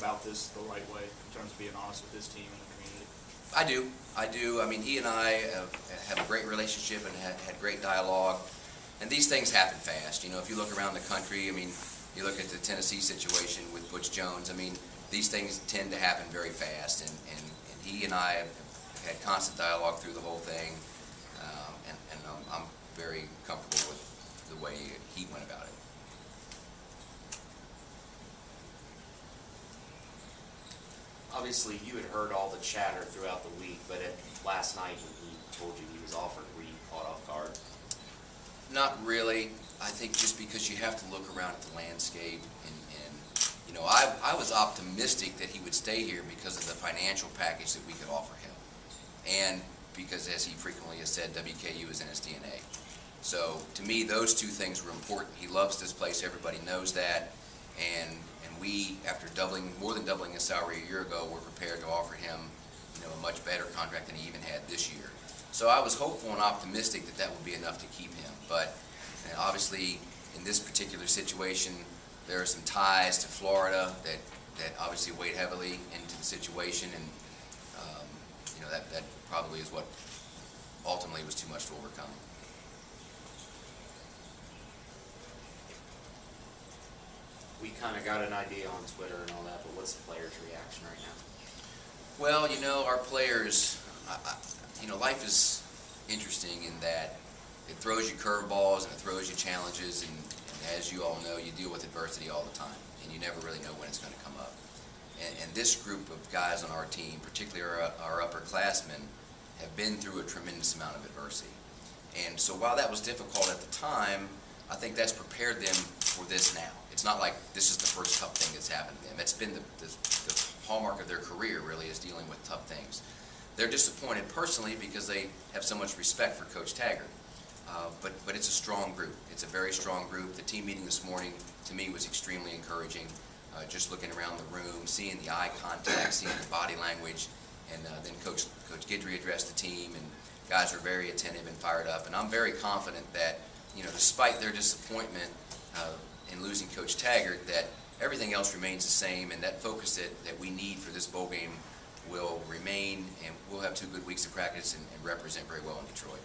about this the right way in terms of being honest with his team and the community? I do. I mean, he and I have a great relationship and had great dialogue. And these things happen fast. You know, if you look around the country, I mean, you look at the Tennessee situation with Butch Jones, I mean, these things tend to happen very fast. And he and I have had constant dialogue through the whole thing. And I'm very comfortable with the way he went about it. Obviously, you had heard all the chatter throughout the week, but last night when he told you he was offered, were you caught off guard? Not really. I think just because you have to look around at the landscape, and you know, I was optimistic that he would stay here because of the financial package that we could offer him, and because, as he frequently has said, WKU is in his DNA. So to me, those two things were important. He loves this place. Everybody knows that, and we, after more than doubling his salary a year ago, were prepared to offer him, you know, a much better contract than he even had this year. So I was hopeful and optimistic that that would be enough to keep him. But obviously, in this particular situation, there are some ties to Florida that obviously weighed heavily into the situation, and you know, that probably is what ultimately was too much to overcome. We kind of got an idea on Twitter and all that, but what's the players' reaction right now? Well, you know, our players, you know, life is interesting in that it throws you curveballs and it throws you challenges, and as you all know, you deal with adversity all the time, and you never really know when it's going to come up. And this group of guys on our team, particularly our upperclassmen, have been through a tremendous amount of adversity. And so while that was difficult at the time, I think that's prepared them for this now. It's not like this is the first tough thing that's happened to them. It's been the hallmark of their career, really, is dealing with tough things. They're disappointed personally because they have so much respect for Coach Taggart. But it's a strong group. It's a very strong group. The team meeting this morning, to me, was extremely encouraging. Just looking around the room, seeing the eye contact, seeing the body language, and then Coach Guidry addressed the team, and guys were very attentive and fired up. And I'm very confident that, you know, despite their disappointment in losing Coach Taggart, that everything else remains the same, and that focus that we need for this bowl game will remain, and we'll have 2 good weeks of practice and represent very well in Detroit.